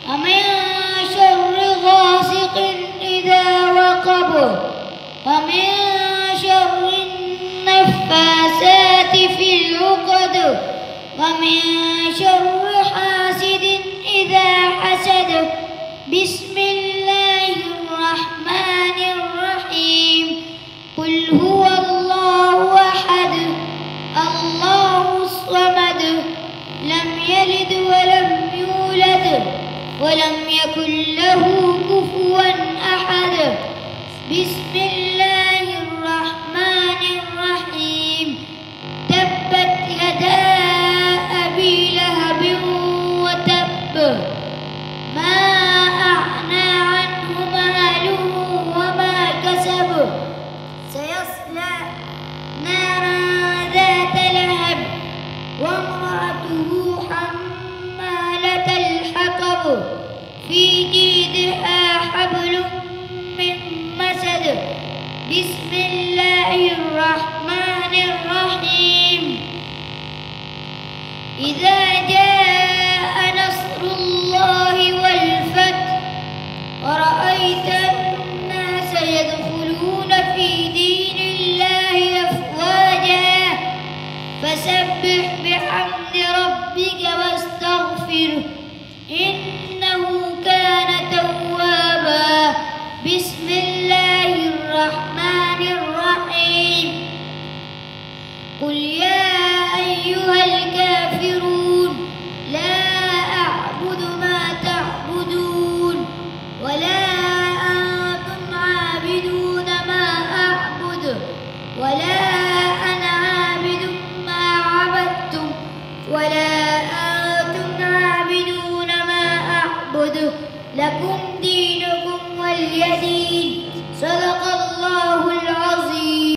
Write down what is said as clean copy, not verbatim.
ومن شر غاسق إذا وقب ومن شر النفاثات في العقد ومن شر حاسد إذا حسد. بسم الله الرحمن الرحيم. قل هو الله أحد الله الصمد لم يلد ولم يولد ولم يكن له كفوا أحد. بسم الله الرحمن الرحيم. تبت يدا أبي لهب وتب ما أغنى عنه ماله وما كسب سيصلى نارا ذات لهب وامرأته حمالة الحطب في جيدها حبل من مسد. بسم الله الرحمن الرحيم. إذا جاء